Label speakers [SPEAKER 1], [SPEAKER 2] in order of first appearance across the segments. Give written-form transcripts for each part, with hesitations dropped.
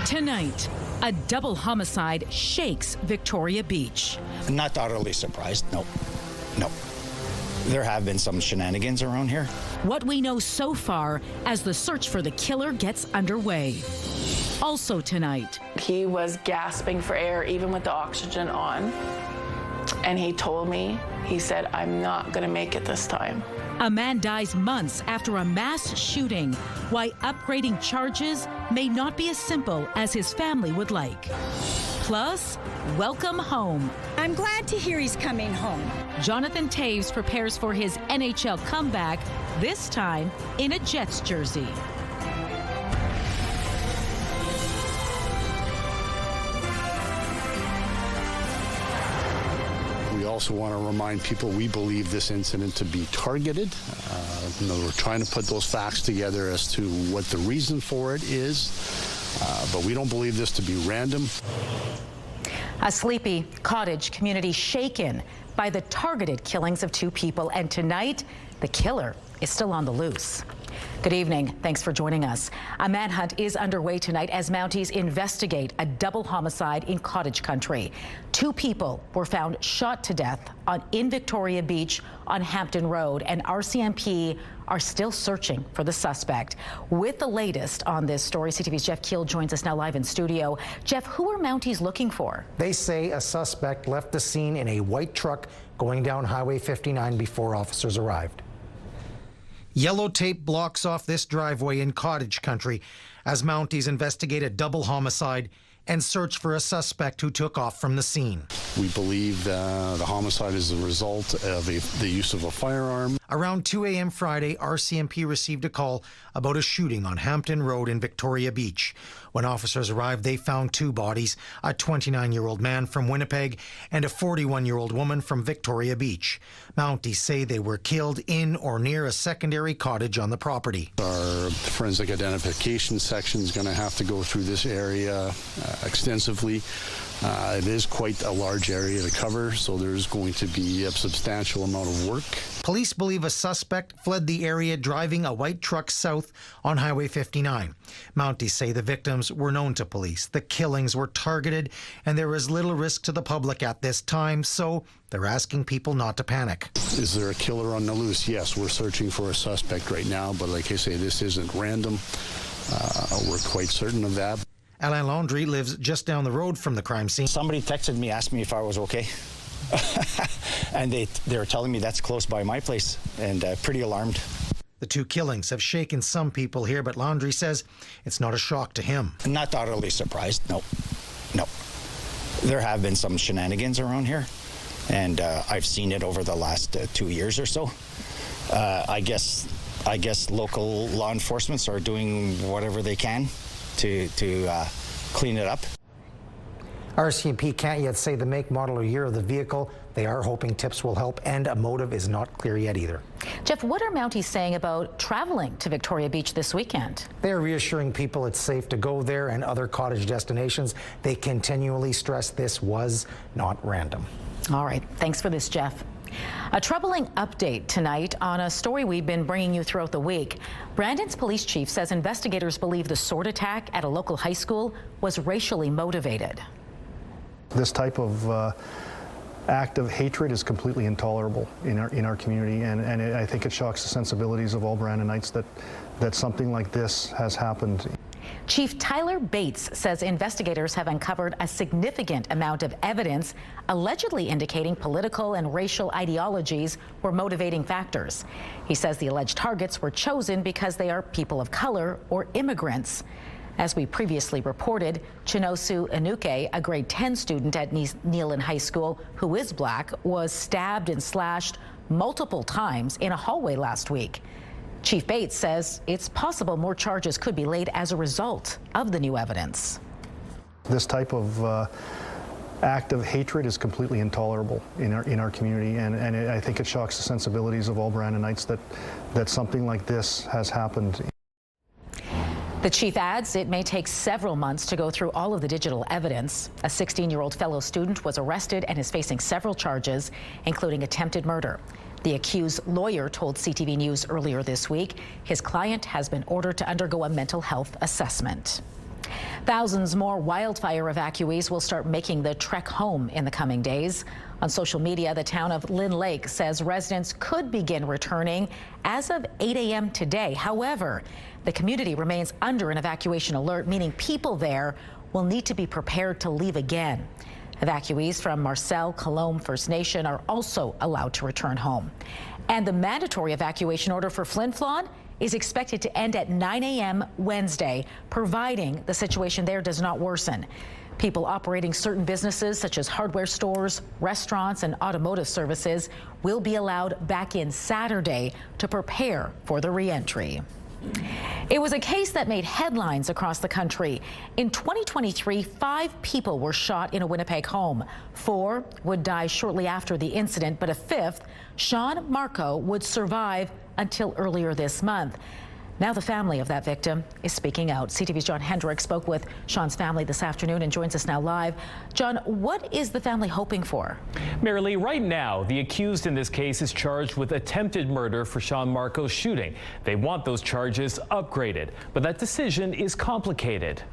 [SPEAKER 1] Tonight, a double homicide shakes Victoria Beach.
[SPEAKER 2] Not utterly surprised, no. There have been some shenanigans around here.
[SPEAKER 1] What we know so far as the search for the killer gets underway. Also tonight,
[SPEAKER 3] he was gasping for air even with the oxygen on. And he told me, he said, I'm not gonna make it this time.
[SPEAKER 1] a man dies months after a mass shooting. Why upgrading charges may not be as simple as his family would like. Plus, welcome home.
[SPEAKER 4] I'm glad to hear he's coming home.
[SPEAKER 1] Jonathan Toews prepares for his NHL comeback, this time in a Jets jersey.
[SPEAKER 5] We also want to remind people we believe this incident to be targeted. We're trying to put those facts together as to what the reason for it is, but we don't believe this to be random.
[SPEAKER 6] A sleepy cottage community shaken by the targeted killings of two people, and tonight the killer is still on the loose. Good evening. Thanks for joining us. A manhunt is underway tonight as Mounties investigate a double homicide in cottage country. Two people were found shot to death in Victoria Beach on Hampton Road, and RCMP are still searching for the suspect. With the latest on this story, CTV's Jeff Keel joins us now live in studio. Jeff, who are Mounties looking for?
[SPEAKER 7] They say a suspect left the scene in a white truck going down Highway 59 before officers arrived.
[SPEAKER 8] Yellow tape blocks off this driveway in cottage country as Mounties investigate a double homicide and search for a suspect who took off from the scene.
[SPEAKER 5] We believe the homicide is the result of the use of a firearm.
[SPEAKER 8] Around 2 a.m. Friday, RCMP received a call about a shooting on Hampton Road in Victoria Beach. When officers arrived, they found two bodies, a 29-year-old man from Winnipeg and a 41-year-old woman from Victoria Beach. Mounties say they were killed in or near a secondary cottage on the property.
[SPEAKER 5] Our forensic identification section is going to have to go through this area extensively. It is quite a large area to cover, so there's going to be a substantial amount of work.
[SPEAKER 8] Police believe a suspect fled the area driving a white truck south on Highway 59. Mounties say the victims were known to police. The killings were targeted and there is little risk to the public at this time, so they're asking people not to panic.
[SPEAKER 5] Is there a killer on the loose? Yes, we're searching for a suspect right now, but like I say, this isn't random. We're quite certain of that.
[SPEAKER 8] Alain Landry lives just down the road from the crime scene.
[SPEAKER 2] Somebody texted me, asked me if I was okay. And they were telling me that's close by my place, and pretty alarmed.
[SPEAKER 8] The two killings have shaken some people here, but Landry says it's not a shock to him.
[SPEAKER 2] Not utterly surprised, no. There have been some shenanigans around here, and I've seen it over the last 2 years or so. I guess local law enforcements are doing whatever they can to clean it up.
[SPEAKER 7] RCMP can't yet say the make, model, or year of the vehicle. They are hoping tips will help, and a motive is not clear yet either.
[SPEAKER 6] Jeff, what are Mounties saying about traveling to Victoria Beach this weekend?
[SPEAKER 7] They're reassuring people it's safe to go there and other cottage destinations. They continually stress this was not random.
[SPEAKER 6] All right, thanks for this, Jeff. A troubling update tonight on a story we've been bringing you throughout the week. Brandon's police chief says investigators believe the sword attack at a local high school was racially motivated.
[SPEAKER 9] This type of act of hatred is completely intolerable in our community, and I think it shocks the sensibilities of all Brandonites that something like this has happened.
[SPEAKER 6] Chief Tyler Bates says investigators have uncovered a significant amount of evidence allegedly indicating political and racial ideologies were motivating factors. He says the alleged targets were chosen because they are people of color or immigrants. As we previously reported, Chinosu Inuke, a grade 10 student at Neelan High School who is black, was stabbed and slashed multiple times in a hallway last week. Chief Bates says it's possible more charges could be laid as a result of the new evidence.
[SPEAKER 9] This type of act of hatred is completely intolerable in our community, and I think it shocks the sensibilities of all Brandonites that something like this has happened.
[SPEAKER 6] The chief adds it may take several months to go through all of the digital evidence. A 16-year-old fellow student was arrested and is facing several charges, including attempted murder. The accused lawyer told CTV News earlier this week his client has been ordered to undergo a mental health assessment. Thousands more wildfire evacuees will start making the trek home in the coming days. On social media, the town of Lynn Lake says residents could begin returning as of 8 a.m. today. However, the community remains under an evacuation alert, meaning people there will need to be prepared to leave again. Evacuees from Marcel Colombe First Nation are also allowed to return home. And the mandatory evacuation order for Flin Flon is expected to end at 9 a.m. Wednesday, providing the situation there does not worsen. People operating certain businesses such as hardware stores, restaurants, and automotive services will be allowed back in Saturday to prepare for the re-entry. It was a case that made headlines across the country. In 2023, 5 people were shot in a Winnipeg home. 4 would die shortly after the incident, but a 5th, Sean Marco, would survive until earlier this month. Now the family of that victim is speaking out. CTV's John Hendrick spoke with Sean's family this afternoon and joins us now live. John, what is the family hoping for?
[SPEAKER 10] Mary Lee, right now, the accused in this case is charged with attempted murder for Sean Marco's shooting. They want those charges upgraded, but that decision is complicated.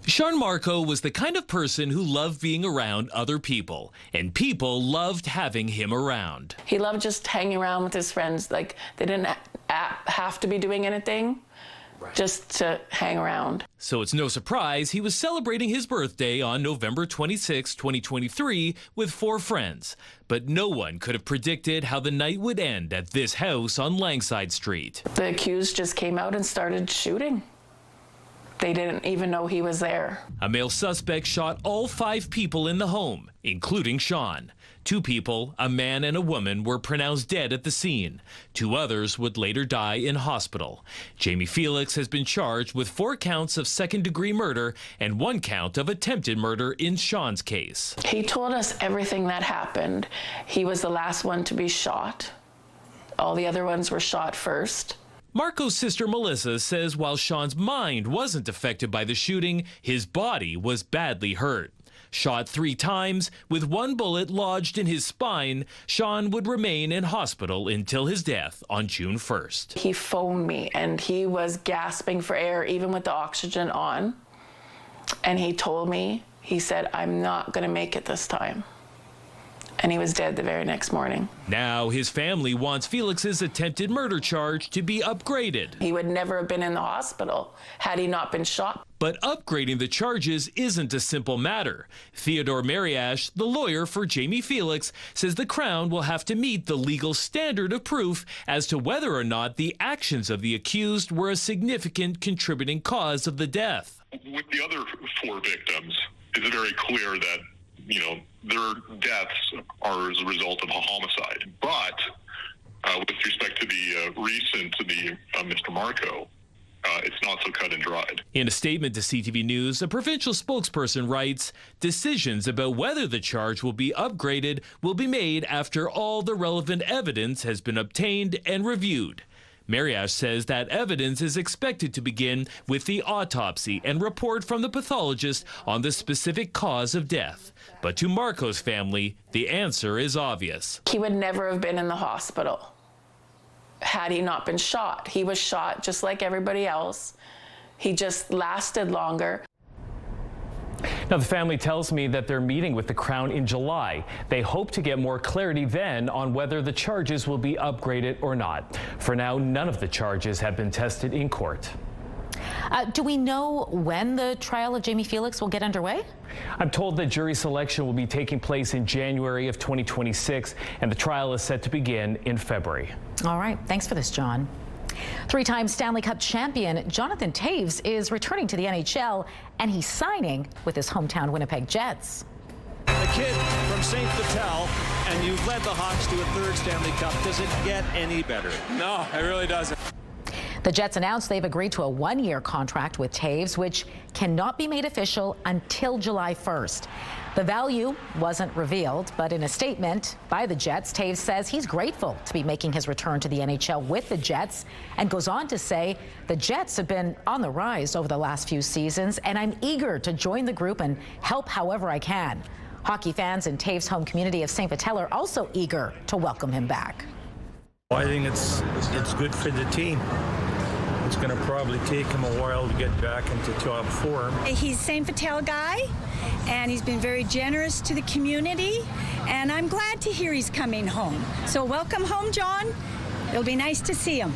[SPEAKER 11] Sean Marco was the kind of person who loved being around other people, and people loved having him around.
[SPEAKER 3] He loved just hanging around with his friends. Like, they didn't have to be doing anything, just to hang around.
[SPEAKER 11] So it's no surprise he was celebrating his birthday on November 26, 2023 with 4 friends. But no one could have predicted how the night would end at this house on Langside Street.
[SPEAKER 3] The accused just came out and started shooting. They didn't even know he was there.
[SPEAKER 11] A male suspect shot all 5 people in the home, including Sean. 2 people, a man and a woman, were pronounced dead at the scene. 2 others would later die in hospital. Jamie Felix has been charged with 4 counts of second-degree murder and 1 count of attempted murder in Sean's case.
[SPEAKER 3] He told us everything that happened. He was the last one to be shot. All the other ones were shot first.
[SPEAKER 11] Marco's sister Melissa says while Sean's mind wasn't affected by the shooting, his body was badly hurt. Shot 3 times, with 1 bullet lodged in his spine, Sean would remain in hospital until his death on June 1st.
[SPEAKER 3] He phoned me and he was gasping for air, even with the oxygen on. And he told me, he said, "I'm not going to make it this time." And he was dead the very next morning.
[SPEAKER 11] Now his family wants Felix's attempted murder charge to be upgraded.
[SPEAKER 3] He would never have been in the hospital had he not been shot.
[SPEAKER 11] But upgrading the charges isn't a simple matter. Theodore Mariash, the lawyer for Jamie Felix, says the Crown will have to meet the legal standard of proof as to whether or not the actions of the accused were a significant contributing cause of the death.
[SPEAKER 12] With the other 4 victims, it's very clear that their deaths are as a result of a homicide. But with respect to the Mr. Marco, it's not so cut and dried.
[SPEAKER 11] In a statement to CTV News, a provincial spokesperson writes, decisions about whether the charge will be upgraded will be made after all the relevant evidence has been obtained and reviewed. Mariash says that evidence is expected to begin with the autopsy and report from the pathologist on the specific cause of death. But to Marco's family, the answer is obvious.
[SPEAKER 3] He would never have been in the hospital had he not been shot. He was shot just like everybody else. He just lasted longer.
[SPEAKER 10] Now, the family tells me that they're meeting with the Crown in July. They hope to get more clarity then on whether the charges will be upgraded or not. For now, none of the charges have been tested in court.
[SPEAKER 6] Do we know when the trial of Jamie Felix will get underway?
[SPEAKER 10] I'm told that jury selection will be taking place in January of 2026, and the trial is set to begin in February.
[SPEAKER 6] All right. Thanks for this, John. 3-time Stanley Cup champion Jonathan Toews is returning to the NHL, and he's signing with his hometown Winnipeg Jets.
[SPEAKER 13] The kid from St. Vital, and you've led the Hawks to a 3rd Stanley Cup. Does it get any better?
[SPEAKER 14] No, it really doesn't.
[SPEAKER 6] The Jets announced they've agreed to a 1-year contract with Toews, which cannot be made official until July 1st. The value wasn't revealed, but in a statement by the Jets, Toews says he's grateful to be making his return to the NHL with the Jets, and goes on to say, the Jets have been on the rise over the last few seasons, and I'm eager to join the group and help however I can. Hockey fans in Toews' home community of St. Vital are also eager to welcome him back.
[SPEAKER 15] I think it's good for the team.
[SPEAKER 14] It's going to probably take him a while to get back into top form.
[SPEAKER 4] He's Saint Vital guy, and he's been very generous to the community, and I'm glad to hear he's coming home. So welcome home, John. It'll be nice to see him.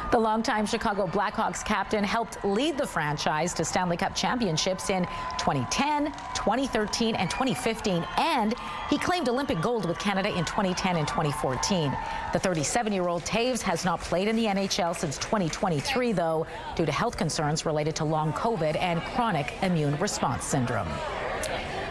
[SPEAKER 6] The longtime Chicago Blackhawks captain helped lead the franchise to Stanley Cup championships in 2010, 2013, and 2015, and he claimed Olympic gold with Canada in 2010 and 2014. The 37-year-old Toews has not played in the NHL since 2023, though, due to health concerns related to long COVID and chronic immune response syndrome.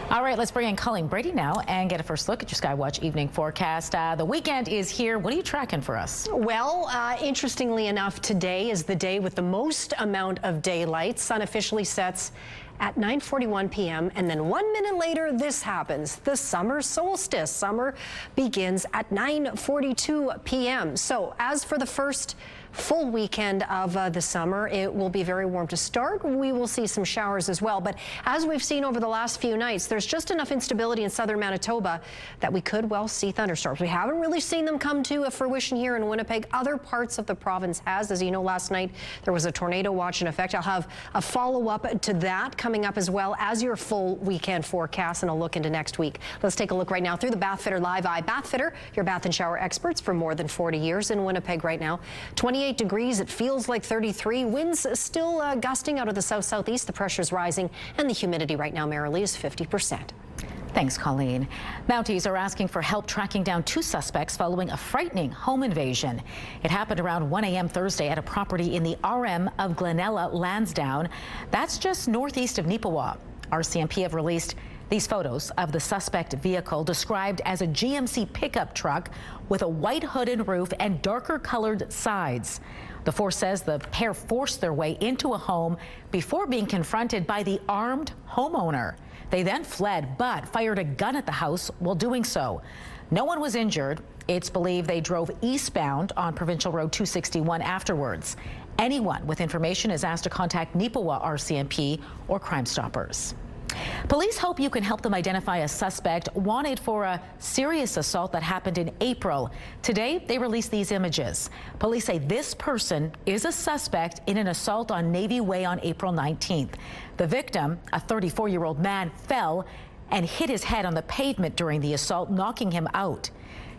[SPEAKER 6] All right, let's bring in Colleen Brady now and get a first look at your Skywatch evening forecast. The weekend is here. What are you tracking for us?
[SPEAKER 15] Well, interestingly enough, today is the day with the most amount of daylight. Sun officially sets at 9:41 p.m. and then 1 minute later this happens. The summer solstice. Summer begins at 9:42 p.m. So as for the first full weekend of the summer, it will be very warm to start. We will see some showers as well, but as we've seen over the last few nights, there's just enough instability in southern Manitoba that we could well see thunderstorms. We haven't really seen them come to fruition here in Winnipeg. Other parts of the province has. As you know, last night there was a tornado watch in effect. I'll have a follow-up to that coming up, as well as your full weekend forecast and a look into next week. Let's take a look right now through the Bathfitter Live Eye. Bathfitter, your bath and shower experts for more than 40 years in Winnipeg right now. 28 degrees, it feels like 33. Winds still gusting out of the south-southeast. The pressure's rising, and the humidity right now, merrily, is 50%.
[SPEAKER 6] Thanks, Colleen. Mounties are asking for help tracking down 2 suspects following a frightening home invasion. It happened around 1 a.m. Thursday at a property in the RM of Glenella, Lansdowne. That's just northeast of Neepawa. RCMP have released these photos of the suspect vehicle, described as a GMC pickup truck with a white hood and roof and darker colored sides. The force says the pair forced their way into a home before being confronted by the armed homeowner. They then fled, but fired a gun at the house while doing so. No one was injured. It's believed they drove eastbound on Provincial Road 261 afterwards. Anyone with information is asked to contact Neepawa RCMP or Crime Stoppers. Police hope you can help them identify a suspect wanted for a serious assault that happened in April. Today, they released these images. Police say this person is a suspect in an assault on Navy Way on April 19th. The victim, a 34-year-old man, fell and hit his head on the pavement during the assault, knocking him out.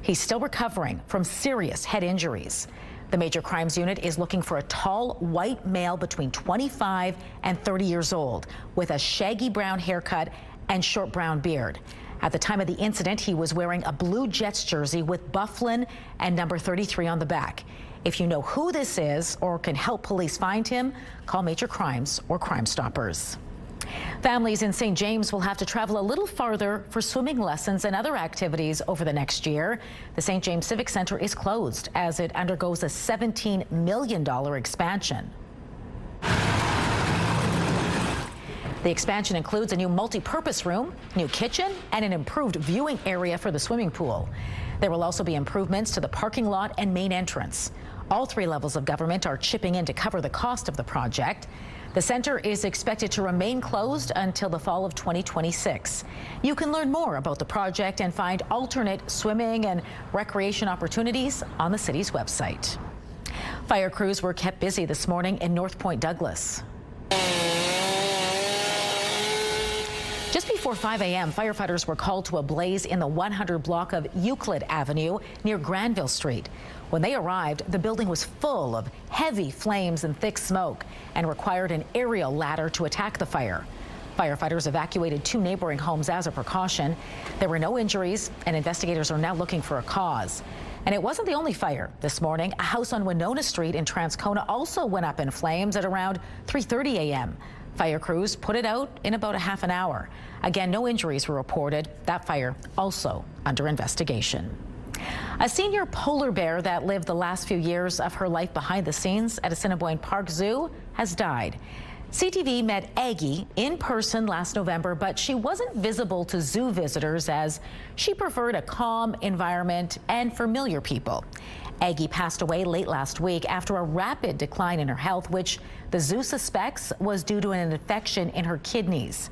[SPEAKER 6] He's still recovering from serious head injuries. The Major Crimes Unit is looking for a tall, white male between 25 and 30 years old with a shaggy brown haircut and short brown beard. At the time of the incident, he was wearing a blue Jets jersey with Bufflin and number 33 on the back. If you know who this is or can help police find him, call Major Crimes or Crime Stoppers. Families in St. James will have to travel a little farther for swimming lessons and other activities over the next year. The St. James Civic Center is closed as it undergoes a $17 million expansion. The expansion includes a new multi-purpose room, new kitchen, and an improved viewing area for the swimming pool. There will also be improvements to the parking lot and main entrance. All 3 levels of government are chipping in to cover the cost of the project. The center is expected to remain closed until the fall of 2026. You can learn more about the project and find alternate swimming and recreation opportunities on the city's website. Fire crews were kept busy this morning in North Point Douglas. Just before 5 a.m., firefighters were called to a blaze in the 100 block of Euclid Avenue near Granville Street. When they arrived, the building was full of heavy flames and thick smoke and required an aerial ladder to attack the fire. Firefighters evacuated 2 neighboring homes as a precaution. There were no injuries, and investigators are now looking for a cause. And it wasn't the only fire this morning. A house on Winona Street in Transcona also went up in flames at around 3:30 a.m. Fire crews put it out in about a half an hour. Again, no injuries were reported. That fire also under investigation. A senior polar bear that lived the last few years of her life behind the scenes at Assiniboine Park Zoo has died. CTV met Aggie in person last November, but she wasn't visible to zoo visitors as she preferred a calm environment and familiar people. Aggie passed away late last week after a rapid decline in her health, which the zoo suspects was due to an infection in her kidneys.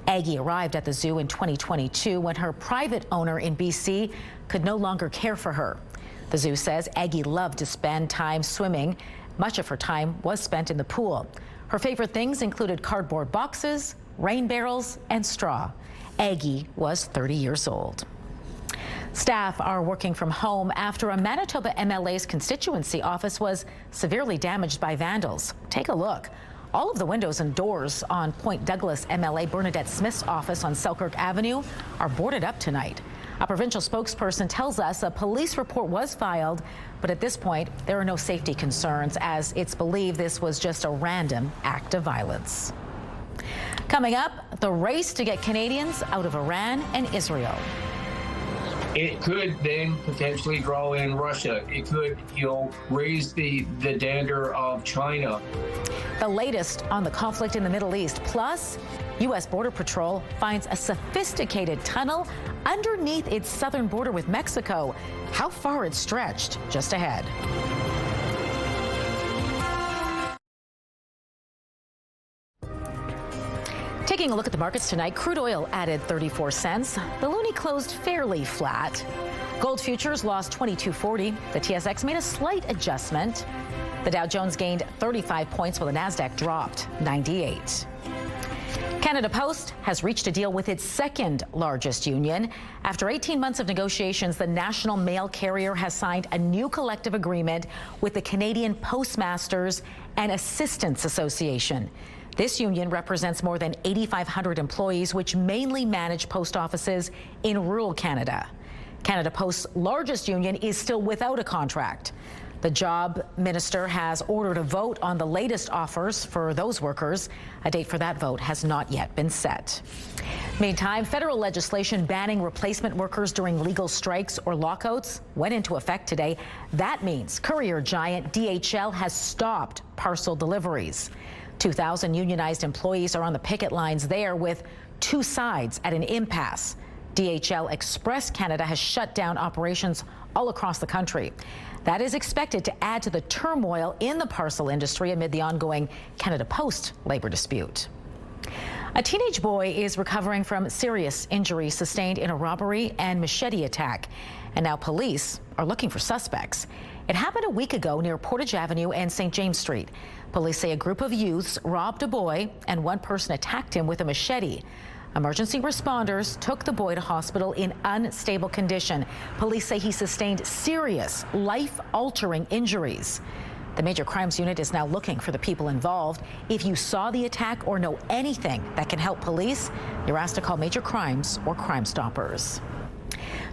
[SPEAKER 6] Aggie arrived at the zoo in 2022 when her private owner in BC could no longer care for her. The zoo says Aggie loved to spend time swimming Much of her time was spent in the pool. Her favorite things included cardboard boxes, rain barrels, and straw. Aggie was 30 years old. Staff are working from home after a Manitoba MLA's constituency office was severely damaged by vandals. Take a look. All of the windows and doors on Point Douglas MLA Bernadette Smith's office on Selkirk Avenue are boarded up tonight. A provincial spokesperson tells us a police report was filed, but at this point, there are no safety concerns as it's believed this was just a random act of violence. Coming up, the race to get Canadians out of Iran and Israel.
[SPEAKER 16] It could then potentially draw in Russia. It could, raise the dander of China.
[SPEAKER 6] The latest on the conflict in the Middle East. Plus, U.S. Border Patrol finds a sophisticated tunnel underneath its southern border with Mexico. How far it stretched, just ahead. Taking a look at the markets tonight, crude oil added 34 cents. The loonie closed fairly flat. Gold futures lost $22.40. The TSX made a slight adjustment. The Dow Jones gained 35 points while the Nasdaq dropped 98. Canada Post has reached a deal with its second largest union. After 18 months of negotiations, the national mail carrier has signed a new collective agreement with the Canadian Postmasters and Assistants Association. This union represents more than 8,500 employees, which mainly manage post offices in rural Canada. Canada Post's largest union is still without a contract. The job minister has ordered a vote on the latest offers for those workers. A date for that vote has not yet been set. Meantime, federal legislation banning replacement workers during legal strikes or lockouts went into effect today. That means courier giant DHL has stopped parcel deliveries. 2,000 unionized employees are on the picket lines there, with two sides at an impasse. DHL Express Canada has shut down operations all across the country. That is expected to add to the turmoil in the parcel industry amid the ongoing Canada Post labor dispute. A teenage boy is recovering from serious injuries sustained in a robbery and machete attack, and now police are looking for suspects. It happened a week ago near Portage Avenue and St. James Street. Police say a group of youths robbed a boy and one person attacked him with a machete. Emergency responders took the boy to hospital in unstable condition. Police say he sustained serious, life-altering injuries. The Major Crimes Unit is now looking for the people involved. If you saw the attack or know anything that can help police, you're asked to call Major Crimes or Crime Stoppers.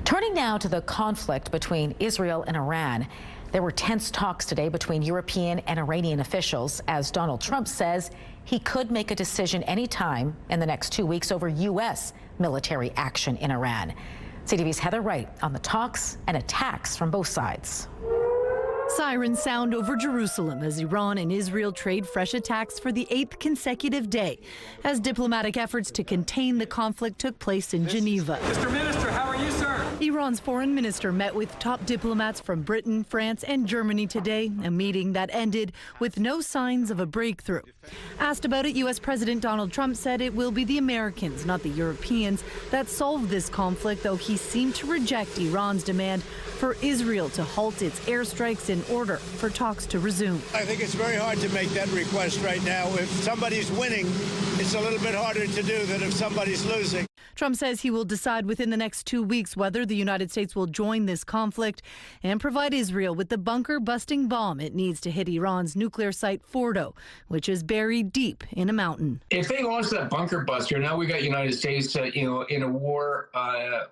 [SPEAKER 6] Turning now to the conflict between Israel and Iran. There were tense talks today between European and Iranian officials as Donald Trump says he could make a decision anytime in the next 2 weeks over U.S. military action in Iran. CTV's Heather Wright on the talks and attacks from both sides.
[SPEAKER 17] Sirens sound over Jerusalem as Iran and Israel trade fresh attacks for the 8th consecutive day as diplomatic efforts to contain the conflict took place in Geneva.
[SPEAKER 18] Mr. Minister, how are you, sir?
[SPEAKER 17] Iran's foreign minister met with top diplomats from Britain, France, and Germany today, a meeting that ended with no signs of a breakthrough. Asked about it, U.S. President Donald Trump said it will be the Americans, not the Europeans, that solve this conflict, though he seemed to reject Iran's demand for Israel to halt its airstrikes in order for talks to resume.
[SPEAKER 19] I think it's very hard to make that request right now. If somebody's winning, it's a little bit harder to do than if somebody's losing.
[SPEAKER 17] Trump says he will decide within the next 2 weeks whether the United States will join this conflict and provide Israel with the bunker-busting bomb it needs to hit Iran's nuclear site Fordo, which is buried deep in a mountain.
[SPEAKER 16] If they launch that bunker buster, now we got United States, in a war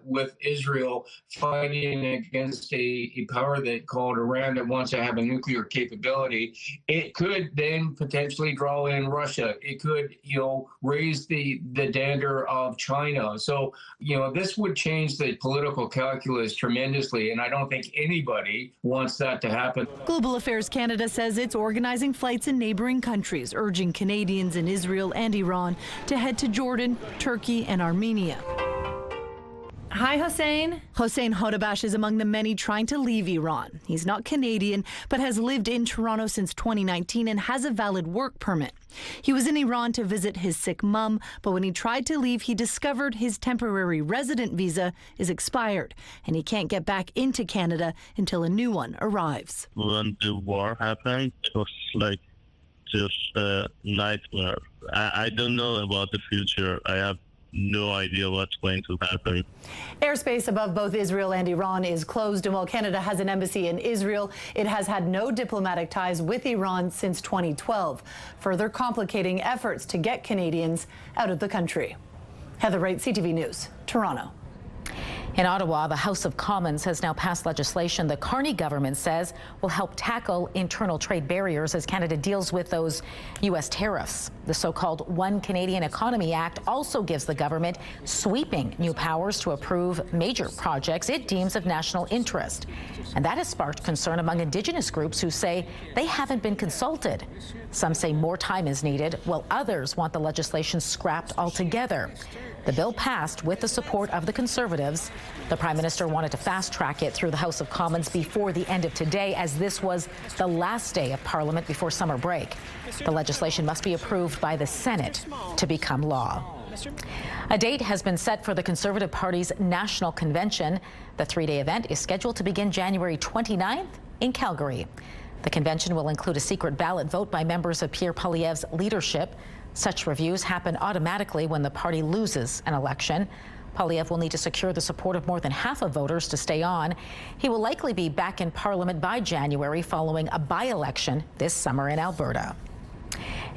[SPEAKER 16] with Israel, fighting against a power that called Iran that wants to have a nuclear capability. It could then potentially draw in Russia. It could, raise the dander of China. So, this would change the political calculus tremendously, and I don't think anybody wants that to happen.
[SPEAKER 17] Global Affairs Canada says it's organizing flights in neighboring countries, urging Canadians in Israel and Iran to head to Jordan, Turkey, and Armenia. Hi, Hossein. Hossein Hodabash is among the many trying to leave Iran. He's not Canadian, but has lived in Toronto since 2019 and has a valid work permit. He was in Iran to visit his sick mum, but when he tried to leave, he discovered his temporary resident visa is expired, and he can't get back into Canada until a new one arrives.
[SPEAKER 18] When the war happened, it was like just a nightmare. I don't know about the future. I have no idea what's going to happen.
[SPEAKER 17] Airspace above both Israel and Iran is closed, and while Canada has an embassy in Israel, it has had no diplomatic ties with Iran since 2012, further complicating efforts to get Canadians out of the country. Heather Wright, CTV News, Toronto.
[SPEAKER 6] In Ottawa, the House of Commons has now passed legislation the Carney government says will help tackle internal trade barriers as Canada deals with those U.S. tariffs. The so-called One Canadian Economy Act also gives the government sweeping new powers to approve major projects it deems of national interest. And that has sparked concern among Indigenous groups who say they haven't been consulted. Some say more time is needed, while others want the legislation scrapped altogether. The bill passed with the support of the Conservatives. The Prime Minister wanted to fast-track it through the House of Commons before the end of today, as this was the last day of Parliament before summer break. The legislation must be approved by the Senate to become law. A date has been set for the Conservative Party's National Convention. The three-day event is scheduled to begin January 29th in Calgary. The convention will include a secret ballot vote by members of Pierre Poilievre's leadership. Such reviews happen automatically when the party loses an election. Poilievre will need to secure the support of more than half of voters to stay on. He will likely be back in Parliament by January following a by-election this summer in Alberta.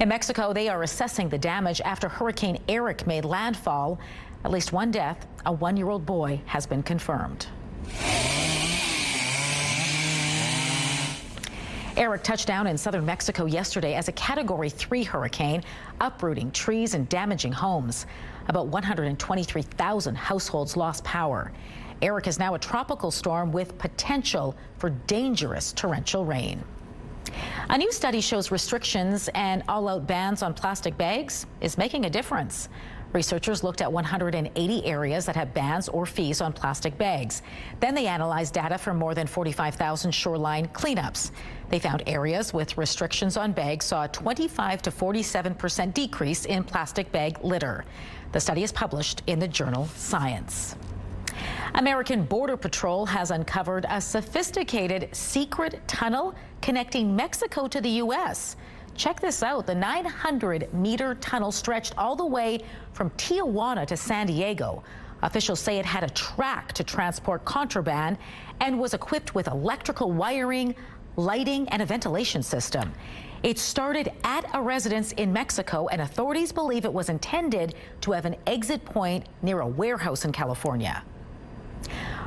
[SPEAKER 6] In Mexico, they are assessing the damage after Hurricane Eric made landfall. At least one death, a one-year-old boy, has been confirmed. Eric touched down in southern Mexico yesterday as a Category 3 hurricane, uprooting trees and damaging homes. About 123,000 households lost power. Eric is now a tropical storm with potential for dangerous torrential rain. A new study shows restrictions and all-out bans on plastic bags is making a difference. Researchers looked at 180 areas that have bans or fees on plastic bags. Then they analyzed data from more than 45,000 shoreline cleanups. They found areas with restrictions on bags saw a 25 to 47% decrease in plastic bag litter. The study is published in the journal Science. American Border Patrol has uncovered a sophisticated secret tunnel connecting Mexico to the U.S. Check this out. The 900-meter tunnel stretched all the way from Tijuana to San Diego. Officials say it had a track to transport contraband and was equipped with electrical wiring, lighting, and a ventilation system. It started at a residence in Mexico, and authorities believe it was intended to have an exit point near a warehouse in California.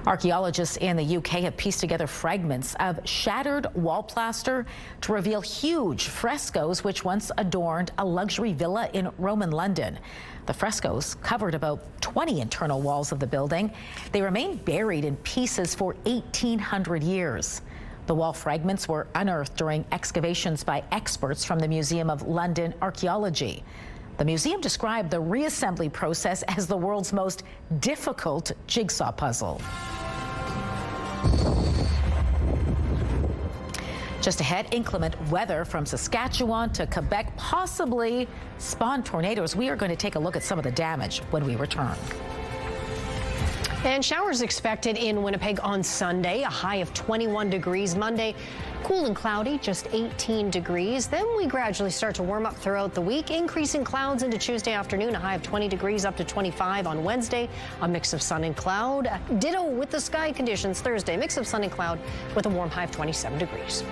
[SPEAKER 6] Archaeologists in the UK have pieced together fragments of shattered wall plaster to reveal huge frescoes which once adorned a luxury villa in Roman London. The frescoes covered about 20 internal walls of the building. They remain buried in pieces for 1,800 years. The wall fragments were unearthed during excavations by experts from the Museum of London Archaeology. The museum described the reassembly process as the world's most difficult jigsaw puzzle. Just ahead, inclement weather from Saskatchewan to Quebec possibly spawn tornadoes. We are going to take a look at some of the damage when we return.
[SPEAKER 15] And showers expected in Winnipeg on Sunday, a high of 21 degrees. Monday, cool and cloudy, just 18 degrees. Then we gradually start to warm up throughout the week, increasing clouds into Tuesday afternoon, a high of 20 degrees up to 25 on Wednesday, a mix of sun and cloud. Ditto with the sky conditions Thursday, mix of sun and cloud with a warm high of 27 degrees.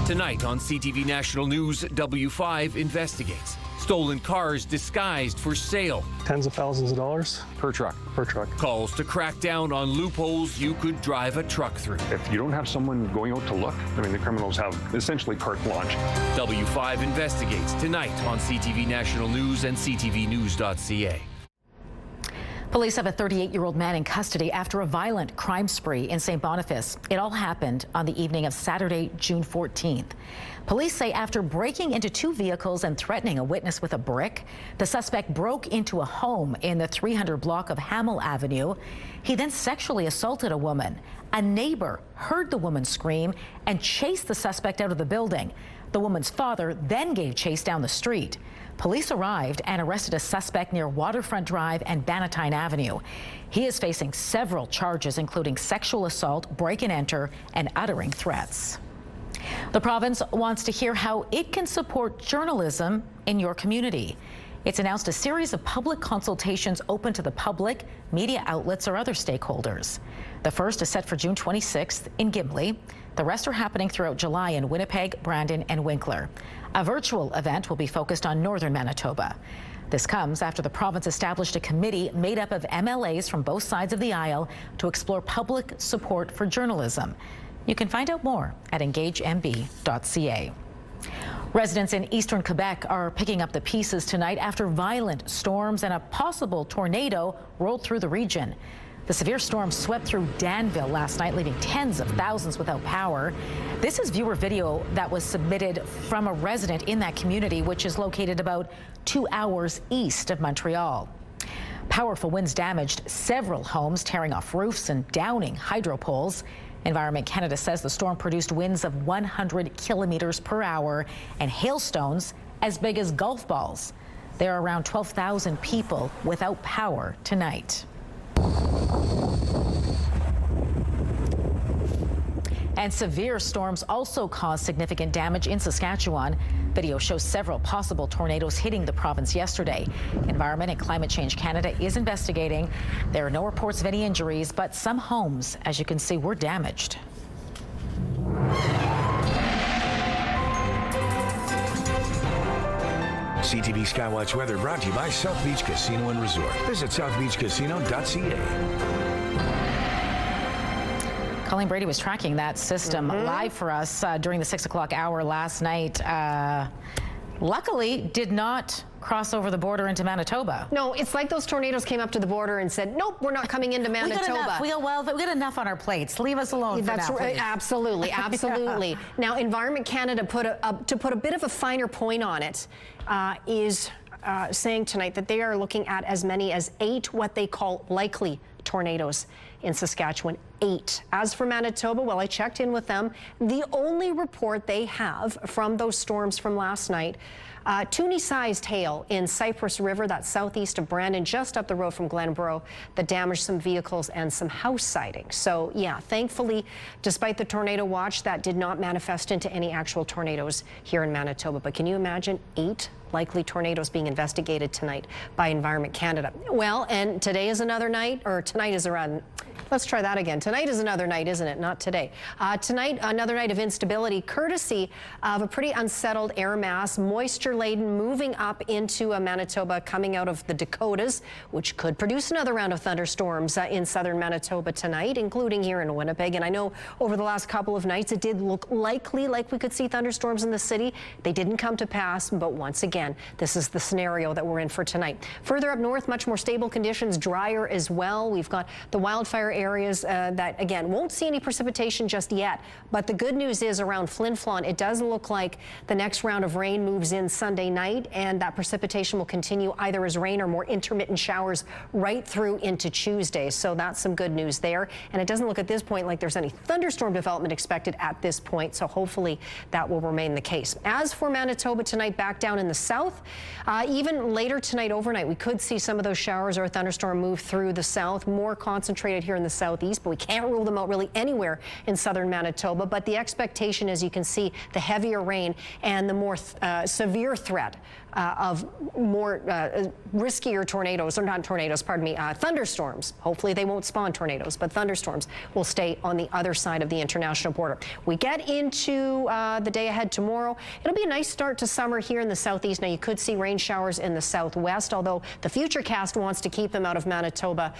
[SPEAKER 20] Tonight on CTV National News, W5 investigates. Stolen cars disguised for sale.
[SPEAKER 9] Tens of thousands of dollars
[SPEAKER 20] per truck.
[SPEAKER 9] Per truck.
[SPEAKER 20] Calls to crack down on loopholes you could drive a truck through.
[SPEAKER 21] If you don't have someone going out to look, I mean, the criminals have essentially carte blanche.
[SPEAKER 20] W5 investigates tonight on CTV National News and ctvnews.ca.
[SPEAKER 6] Police have a 38-year-old man in custody after a violent crime spree in St. Boniface. It all happened on the evening of Saturday, June 14th. Police say after breaking into 2 vehicles and threatening a witness with a brick, the suspect broke into a home in the 300 block of Hamel Avenue. He then sexually assaulted a woman. A neighbor heard the woman scream and chased the suspect out of the building. The woman's father then gave chase down the street. Police arrived and arrested a suspect near Waterfront Drive and Bannatyne Avenue. He is facing several charges, including sexual assault, break and enter, and uttering threats. The province wants to hear how it can support journalism in your community. It's announced a series of public consultations open to the public, media outlets, or other stakeholders. The first is set for June 26th in Gimli. The rest are happening throughout July in Winnipeg, Brandon, and Winkler. A virtual event will be focused on northern Manitoba. This comes after the province established a committee made up of MLAs from both sides of the aisle to explore public support for journalism. You can find out more at engagemb.ca. Residents in eastern Quebec are picking up the pieces tonight after violent storms and a possible tornado rolled through the region. The severe storm swept through Danville last night, leaving tens of thousands without power. This is viewer video that was submitted from a resident in that community, which is located about 2 hours east of Montreal. Powerful winds damaged several homes, tearing off roofs and downing hydro poles. Environment Canada says the storm produced winds of 100 kilometers per hour and hailstones as big as golf balls. There are around 12,000 people without power tonight. And severe storms also caused significant damage in Saskatchewan. Video shows several possible tornadoes hitting the province yesterday. Environment and Climate Change Canada is investigating. There are no reports of any injuries, but some homes, as you can see, were damaged.
[SPEAKER 1] CTV Skywatch weather brought to you by South Beach Casino and Resort. Visit southbeachcasino.ca.
[SPEAKER 6] Colleen Brady was tracking that system live for us during the 6 o'clock hour last night. Luckily, did not cross over the border into Manitoba.
[SPEAKER 15] No, it's like those tornadoes came up to the border and said, nope, we're not coming into Manitoba.
[SPEAKER 6] We got enough on our plates. Leave us alone for now, please.
[SPEAKER 15] Absolutely, absolutely. Now, Environment Canada to put a bit of a finer point on it, is saying tonight that they are looking at as many as 8 what they call likely tornadoes in Saskatchewan. 8. As for Manitoba, well, I checked in with them. The only report they have from those storms from last night, toonie-sized hail in Cypress River, that's southeast of Brandon, just up the road from Glenborough, that damaged some vehicles and some house siding. So, yeah, thankfully, despite the tornado watch, that did not manifest into any actual tornadoes here in Manitoba. But can you imagine 8 likely tornadoes being investigated tonight by Environment Canada? Well, and today is another night, or tonight is around. Let's try that again. Tonight is another night, isn't it? Not today. Tonight, another night of instability, courtesy of a pretty unsettled air mass, moisture-laden, moving up into Manitoba, coming out of the Dakotas, which could produce another round of thunderstorms in southern Manitoba tonight, including here in Winnipeg. And I know over the last couple of nights, it did look likely like we could see thunderstorms in the city. They didn't come to pass, but once again, this is the scenario that we're in for tonight. Further up north, much more stable conditions, drier as well. We've got the wildfire areas that, again, won't see any precipitation just yet. But the good news is around Flin Flon, it does look like the next round of rain moves in Sunday night, and that precipitation will continue either as rain or more intermittent showers right through into Tuesday. So that's some good news there. And it doesn't look at this point like there's any thunderstorm development expected at this point. So hopefully that will remain the case. As for Manitoba tonight, back down in the south, even later tonight overnight, we could see some of those showers or a thunderstorm move through the south, more concentrated here in the southeast, but we can't rule them out really anywhere in southern Manitoba. But the expectation, as you can see, the heavier rain and the more severe threat of more riskier tornadoes, or not tornadoes, pardon me, thunderstorms. Hopefully they won't spawn tornadoes, but thunderstorms will stay on the other side of the international border. We get into the day ahead tomorrow. It'll be a nice start to summer here in the southeast. Now, you could see rain showers in the southwest, although the Futurecast wants to keep them out of Manitoba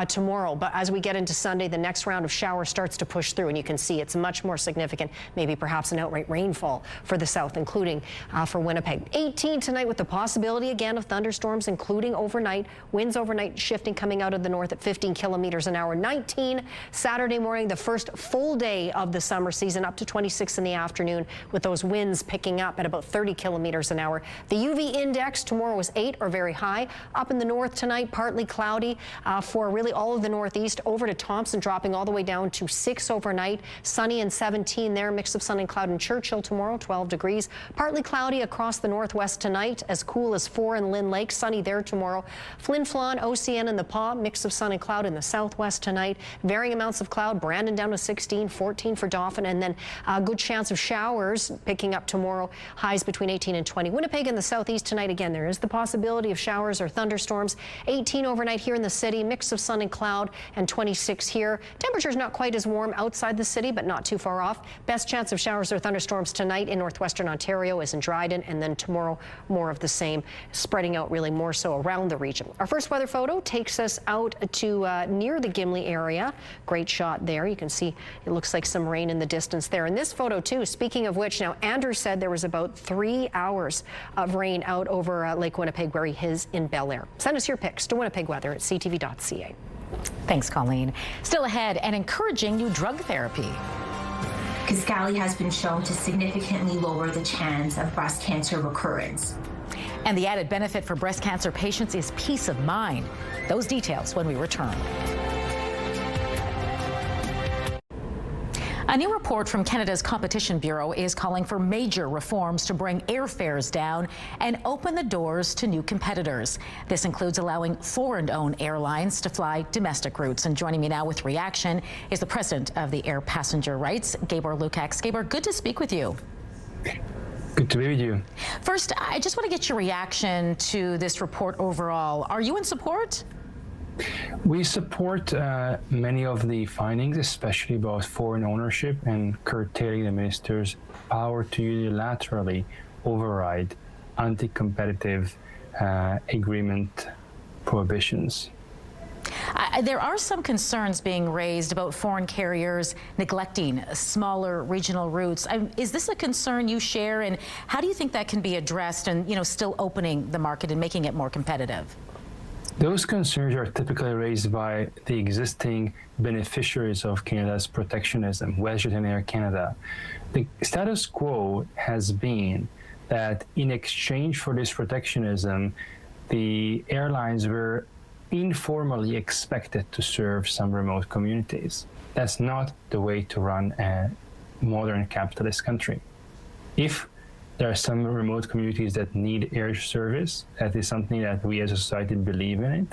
[SPEAKER 15] tomorrow. But as we get into Sunday, the next round of showers starts to push through, and you can see it's much more significant, maybe perhaps an outright rainfall for the south, including for Winnipeg. 18 tonight with the possibility again of thunderstorms, including overnight. Winds overnight shifting coming out of the north at 15 kilometers an hour. 19 Saturday morning, the first full day of the summer season, up to 26 in the afternoon, with those winds picking up at about 30 kilometers an hour. The UV index tomorrow was 8 or very high. Up in the north tonight, partly cloudy for really all of the northeast, over to Thompson, dropping all the way down to 6 overnight. Sunny and 17 there, mix of sun and cloud in Churchill tomorrow, 12 degrees. Partly cloudy across the northwest tonight, as cool as 4 in Lynn Lake. Sunny there tomorrow. Flin Flon, OCN and the Paw, mix of sun and cloud in the southwest tonight. Varying amounts of cloud. Brandon down to 16, 14 for Dauphin, and then a good chance of showers picking up tomorrow. Highs between 18 and 20. Winnipeg in the southeast tonight, again, there is the possibility of showers or thunderstorms. 18 overnight here in the city, mix of sun and cloud, and 26 here. Temperature's not quite as warm outside the city, but not too far off. Best chance of showers or thunderstorms tonight in northwestern Ontario is in Dryden, and then tomorrow more of the same, spreading out really more so around the region. Our first weather photo takes us out to near the Gimli area. Great shot there. You can see it looks like some rain in the distance there. And this photo too, speaking of which, now Andrew said there was about 3 hours of rain out over Lake Winnipeg, where he is in Bel Air. Send us your pics to Winnipeg Weather at ctv.ca.
[SPEAKER 6] Thanks, Colleen. Still ahead, and encouraging new drug therapy.
[SPEAKER 5] Kisqali has been shown to significantly lower the chance of breast cancer recurrence.
[SPEAKER 6] And the added benefit for breast cancer patients is peace of mind. Those details when we return. A new report from Canada's Competition Bureau is calling for major reforms to bring airfares down and open the doors to new competitors. This includes allowing foreign-owned airlines to fly domestic routes. And joining me now with reaction is the president of the Air Passenger Rights, Gabor Lukacs. Gabor, good to speak with you.
[SPEAKER 22] Good to be with you.
[SPEAKER 6] First, I just want to get your reaction to this report overall. Are you in support?
[SPEAKER 22] We support many of the findings, especially about foreign ownership and curtailing the minister's power to unilaterally override anti-competitive agreement prohibitions.
[SPEAKER 6] There are some concerns being raised about foreign carriers neglecting smaller regional routes. Is this a concern you share, and how do you think that can be addressed and, still opening the market and making it more competitive?
[SPEAKER 22] Those concerns are typically raised by the existing beneficiaries of Canada's protectionism, WestJet and Air Canada. The status quo has been that in exchange for this protectionism, the airlines were informally expected to serve some remote communities. That's not the way to run a modern capitalist country. If there are some remote communities that need air service, that is something that we as a society believe in it,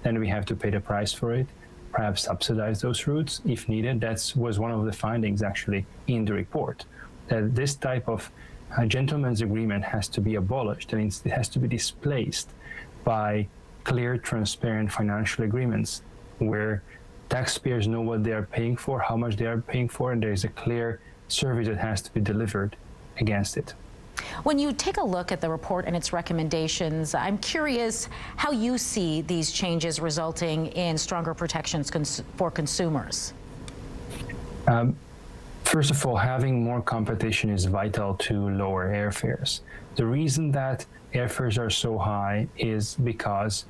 [SPEAKER 22] then we have to pay the price for it, perhaps subsidize those routes if needed. That was one of the findings actually in the report, that this type of gentleman's agreement has to be abolished, and it has to be displaced by clear, transparent financial agreements where taxpayers know what they are paying for, how much they are paying for, and there is a clear service that has to be delivered against it.
[SPEAKER 6] When you take a look at the report and its recommendations, I'm curious how you see these changes resulting in stronger protections for consumers.
[SPEAKER 22] First of all, having more competition is vital to lower airfares. The reason that airfares are so high is because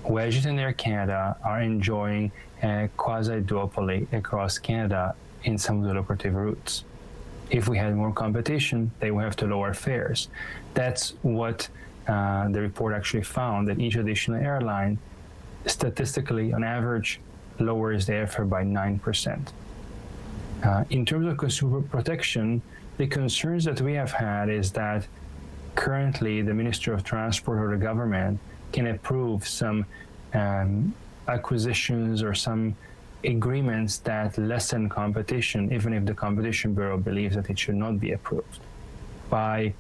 [SPEAKER 22] WestJet and Air Canada are enjoying a quasi-duopoly across Canada in some of the lucrative routes. If we had more competition, they would have to lower fares. That's what the report actually found, that each additional airline statistically, on average, lowers the airfare by 9%. In terms of consumer protection, the concerns that we have had is that currently the Minister of Transport or the government can approve some acquisitions or some agreements that lessen competition, even if the Competition Bureau believes that it should not be approved. By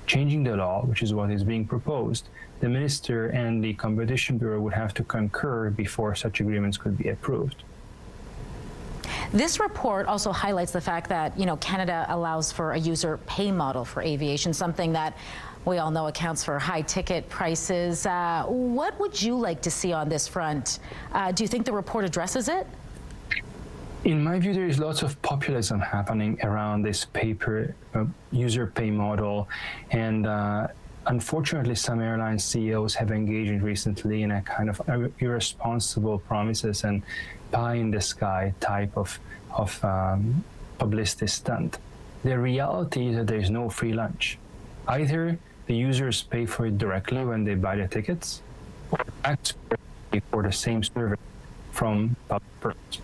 [SPEAKER 22] changing the law, which is what is being proposed, the Minister and the Competition Bureau would have to concur before such agreements could be approved.
[SPEAKER 6] This report also highlights the fact that, Canada allows for a user pay model for aviation, something that we all know accounts for high ticket prices. What would you like to see on this front? Do you think the report addresses it?
[SPEAKER 22] In my view, there is lots of populism happening around this user pay model, and unfortunately, some airline CEOs have engaged recently in a kind of irresponsible promises and pie in the sky type of publicity stunt. The reality is that there is no free lunch. Either the users pay for it directly when they buy the tickets, or taxpayers pay for the same service from public purse.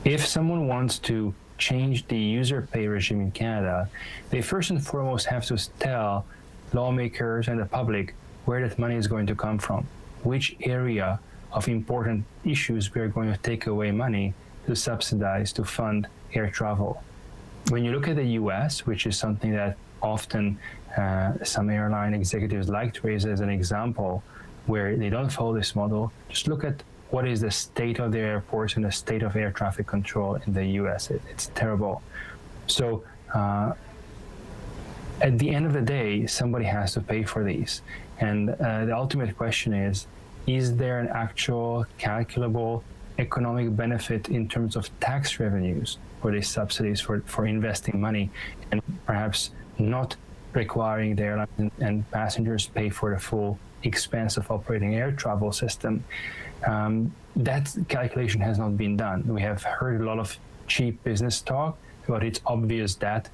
[SPEAKER 22] If someone wants to change the user pay regime in Canada, they first and foremost have to tell lawmakers and the public where that money is going to come from, which area of important issues we are going to take away money to subsidize, to fund air travel. When you look at the US, which is something that often some airline executives like to raise as an example where they don't follow this model, just look at what is the state of the airports and the state of air traffic control in the US. It's terrible. So at the end of the day, somebody has to pay for these. And the ultimate question is there an actual calculable economic benefit in terms of tax revenues for these subsidies for investing money and perhaps not requiring the airlines and passengers pay for the full expense of operating air travel system? That calculation has not been done. We have heard a lot of cheap business talk about it's obvious that ...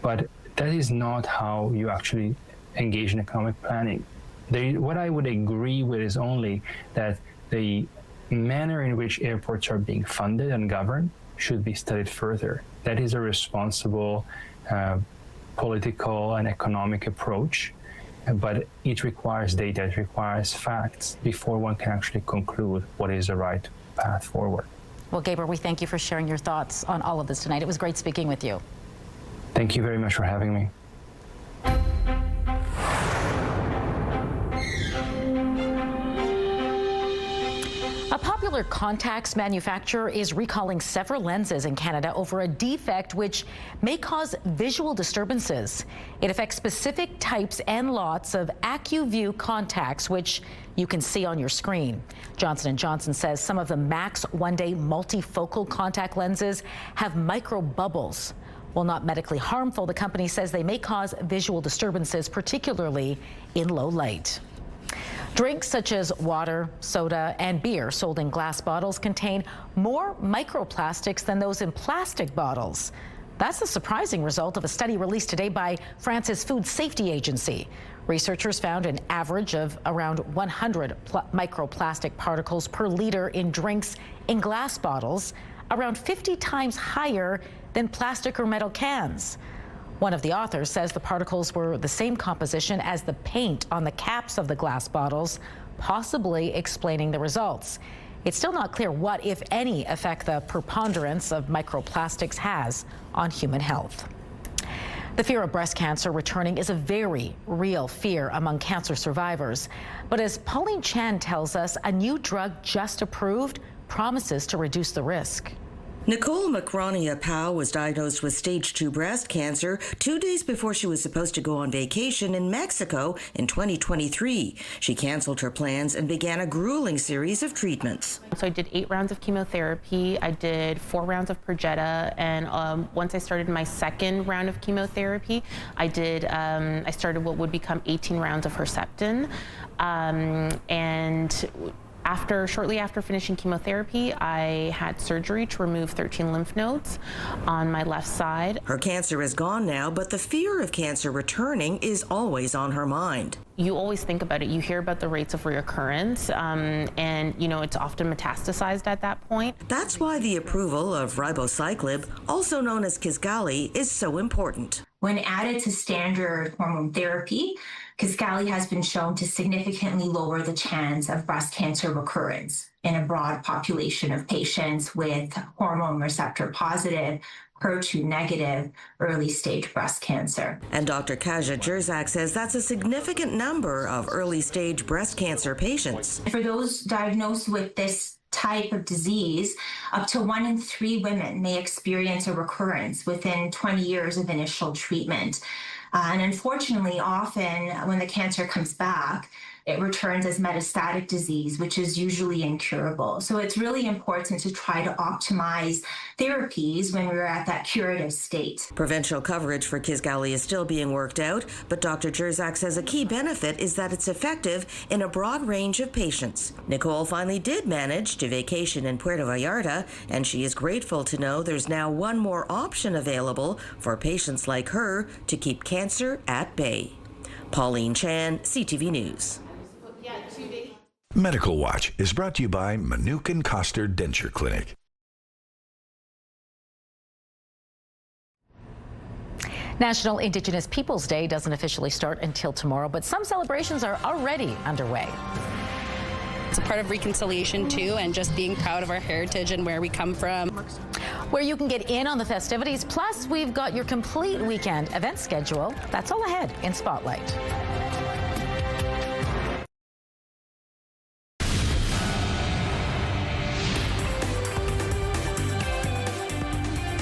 [SPEAKER 22] but that is not how you actually engage in economic planning. What I would agree with is only that the manner in which airports are being funded and governed should be studied further. That is a responsible political and economic approach, but it requires data, it requires facts before one can actually conclude what is the right path forward.
[SPEAKER 6] Well, Gabriel, we thank you for sharing your thoughts on all of this tonight. It was great speaking with you.
[SPEAKER 22] Thank you very much for having me.
[SPEAKER 6] A popular contacts manufacturer is recalling several lenses in Canada over a defect which may cause visual disturbances. It affects specific types and lots of AccuView contacts, which you can see on your screen. Johnson & Johnson says some of the Max One-Day multifocal contact lenses have micro bubbles. While not medically harmful, the company says they may cause visual disturbances, particularly in low light. Drinks such as water, soda, and beer sold in glass bottles contain more microplastics than those in plastic bottles. That's the surprising result of a study released today by France's Food Safety Agency. Researchers found an average of around 100 microplastic particles per liter in drinks in glass bottles, around 50 times higher than plastic or metal cans. One of the authors says the particles were the same composition as the paint on the caps of the glass bottles, possibly explaining the results. It's still not clear what, if any, effect the preponderance of microplastics has on human health. The fear of breast cancer returning is a very real fear among cancer survivors. But as Pauline Chan tells us, a new drug just approved promises to reduce the risk.
[SPEAKER 2] Nicole Macronia-Powell was diagnosed with stage 2 breast cancer 2 days before she was supposed to go on vacation in Mexico in 2023. She canceled her plans and began a grueling series of treatments.
[SPEAKER 8] So I did 8 rounds of chemotherapy, I did 4 rounds of Perjeta, and once I started my second round of chemotherapy, I started what would become 18 rounds of Herceptin. Shortly after finishing chemotherapy, I had surgery to remove 13 lymph nodes on my left side.
[SPEAKER 2] Her cancer is gone now, but the fear of cancer returning is always on her mind.
[SPEAKER 8] You always think about it. You hear about the rates of reoccurrence, and it's often metastasized at that point.
[SPEAKER 2] That's why the approval of ribociclib, also known as Kisqali, is so important.
[SPEAKER 5] When added to standard hormone therapy, Kisqali has been shown to significantly lower the chance of breast cancer recurrence in a broad population of patients with hormone receptor positive, HER2 negative, early stage breast cancer.
[SPEAKER 2] And Dr. Kaja Jerzak says that's a significant number of early stage breast cancer patients.
[SPEAKER 5] For those diagnosed with this type of disease, up to 1 in 3 women may experience a recurrence within 20 years of initial treatment. And unfortunately, often when the cancer comes back, it returns as metastatic disease, which is usually incurable. So it's really important to try to optimize therapies when we're at that curative state.
[SPEAKER 2] Provincial coverage for Kisqali is still being worked out, but Dr. Jerzak says a key benefit is that it's effective in a broad range of patients. Nicole finally did manage to vacation in Puerto Vallarta, and she is grateful to know there's now one more option available for patients like her to keep cancer at bay. Pauline Chan, CTV News.
[SPEAKER 1] Medical Watch is brought to you by Manukin Koster Denture Clinic.
[SPEAKER 6] National Indigenous Peoples Day doesn't officially start until tomorrow, but some celebrations are already underway.
[SPEAKER 7] It's a part of reconciliation too, and just being proud of our heritage and where we come from.
[SPEAKER 6] Where you can get in on the festivities, plus we've got your complete weekend event schedule. That's all ahead in Spotlight.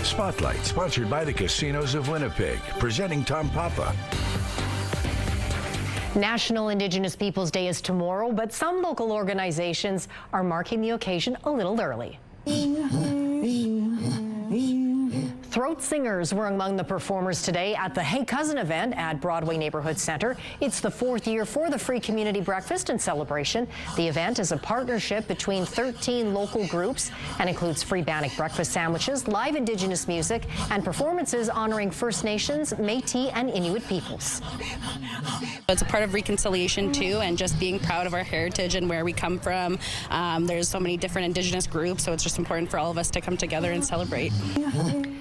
[SPEAKER 1] Spotlight, sponsored by the Casinos of Winnipeg, presenting Tom Papa.
[SPEAKER 15] National Indigenous Peoples Day is tomorrow, but some local organizations are marking the occasion a little early. Throat singers were among the performers today at the Hey Cousin event at Broadway Neighborhood Center. It's the 4th year for the free community breakfast and celebration. The event is a partnership between 13 local groups and includes free Bannock breakfast sandwiches, live Indigenous music, and performances honoring First Nations, Métis, and Inuit peoples.
[SPEAKER 7] It's a part of reconciliation too, and just being proud of our heritage and where we come from. There's so many different Indigenous groups, so it's just important for all of us to come together and celebrate.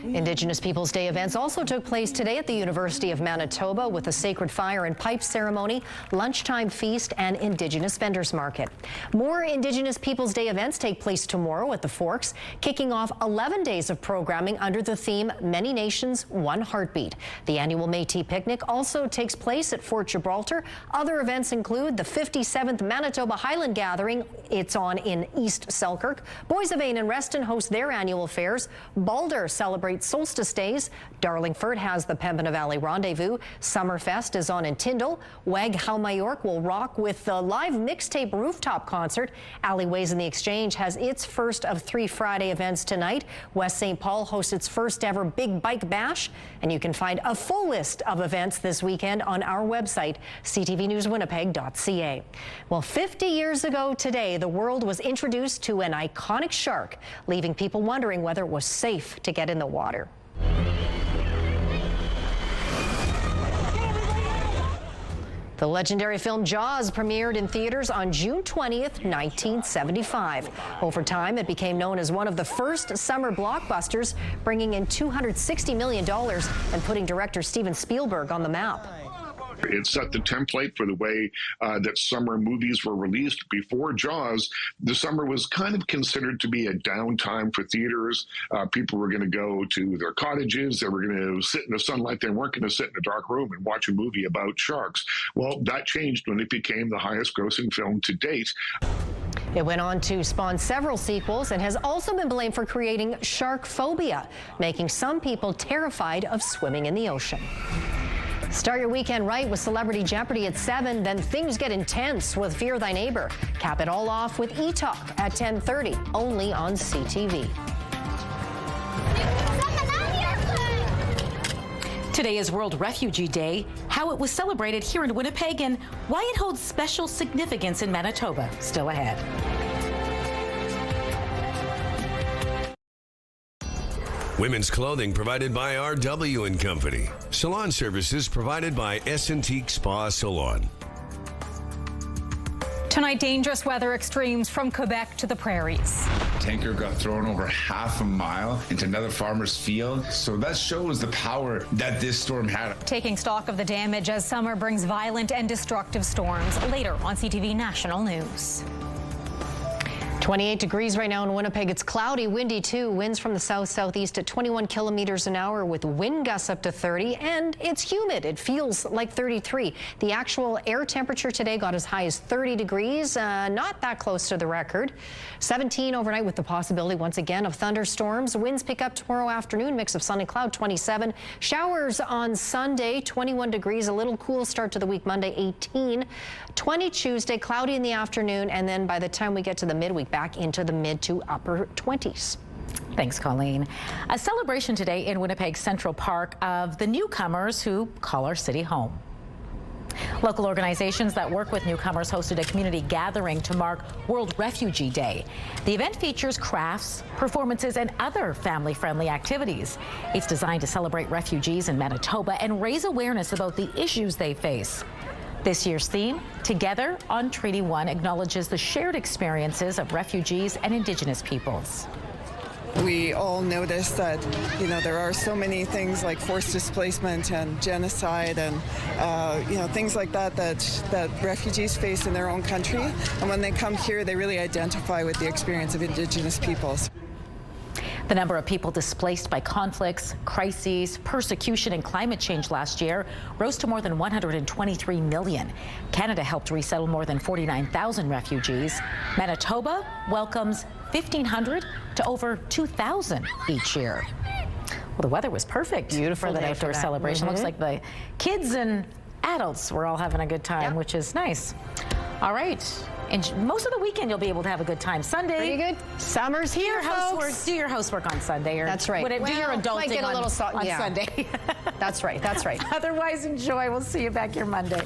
[SPEAKER 15] Indigenous Peoples Day events also took place today at the University of Manitoba with a sacred fire and pipe ceremony, lunchtime feast, and Indigenous vendors market. More Indigenous Peoples Day events take place tomorrow at the Forks, kicking off 11 days of programming under the theme Many Nations, One Heartbeat. The annual Métis picnic also takes place at Fort Gibraltar. Other events include the 57th Manitoba Highland Gathering. It's on in East Selkirk. Boys of Ain and Reston host their annual fairs. Balder celebrates Solstice Days. Darlingford has the Pembina Valley Rendezvous. Summerfest is on in Tyndall. Wag Haumayork will rock with the live mixtape rooftop concert. Alleyways in the Exchange has its first of 3 Friday events tonight. West St. Paul hosts its first ever Big Bike Bash. And you can find a full list of events this weekend on our website, ctvnewswinnipeg.ca. Well, 50 years ago today, the world was introduced to an iconic shark, leaving people wondering whether it was safe to get in the water. The legendary film Jaws premiered in theaters on June 20th, 1975. Over time, it became known as one of the first summer blockbusters, bringing in $260 million and putting director Steven Spielberg on the map.
[SPEAKER 12] It set the template for the way that summer movies were released. Before Jaws, the summer was kind of considered to be a downtime for theaters. People were going to go to their cottages. They were going to sit in the sunlight. They weren't going to sit in a dark room and watch a movie about sharks. Well, that changed when it became the highest grossing film to date.
[SPEAKER 15] It went on to spawn several sequels and has also been blamed for creating shark phobia, making some people terrified of swimming in the ocean. Start your weekend right with Celebrity Jeopardy at 7, then things get intense with Fear Thy Neighbor. Cap it all off with E-Talk at 10:30, only on CTV.
[SPEAKER 6] Today is World Refugee Day, how it was celebrated here in Winnipeg, and why it holds special significance in Manitoba. Still ahead.
[SPEAKER 23] Women's clothing provided by RW & Company. Salon services provided by Essentique Spa Salon.
[SPEAKER 24] Tonight, dangerous weather extremes from Quebec to the prairies.
[SPEAKER 25] Tanker got thrown over half a mile into another farmer's field. So that shows the power that this storm had.
[SPEAKER 24] Taking stock of the damage as summer brings violent and destructive storms. Later on CTV National News.
[SPEAKER 15] 28 degrees right now in Winnipeg. It's cloudy, windy too. Winds from the south-southeast at 21 kilometers an hour with wind gusts up to 30, and it's humid. It feels like 33. The actual air temperature today got as high as 30 degrees, not that close to the record. 17 overnight with the possibility once again of thunderstorms. Winds pick up tomorrow afternoon, mix of sun and cloud, 27. Showers on Sunday, 21 degrees, a little cool start to the week. Monday, 18. 20 Tuesday, cloudy in the afternoon, and then by the time we get to the midweek, back into the mid to upper 20s.
[SPEAKER 6] Thanks, Colleen. A celebration today in Winnipeg Central Park of the newcomers who call our city home. Local organizations that work with newcomers hosted a community gathering to mark World Refugee Day. The event features crafts, performances, and other family-friendly activities. It's designed to celebrate refugees in Manitoba and raise awareness about the issues they face. This year's theme, Together on Treaty 1, acknowledges the shared experiences of refugees and Indigenous peoples.
[SPEAKER 3] We all notice that, there are so many things like forced displacement and genocide and, things like that refugees face in their own country. And when they come here, they really identify with the experience of Indigenous peoples.
[SPEAKER 6] The number of people displaced by conflicts, crises, persecution, and climate change last year rose to more than 123 million. Canada helped resettle more than 49,000 refugees. Manitoba welcomes 1,500 to over 2,000 each year. Well, the weather was perfect for that outdoor celebration. Looks like the kids and adults were all having a good time, which is nice. All right. And most of the weekend you'll be able to have a good time. Sunday.
[SPEAKER 15] Pretty good. Summer's here, folks.
[SPEAKER 6] Do your housework on Sunday. Or
[SPEAKER 15] that's right.
[SPEAKER 6] Do your adulting on Sunday.
[SPEAKER 15] That's right. That's right.
[SPEAKER 6] Otherwise, enjoy. We'll see you back here Monday.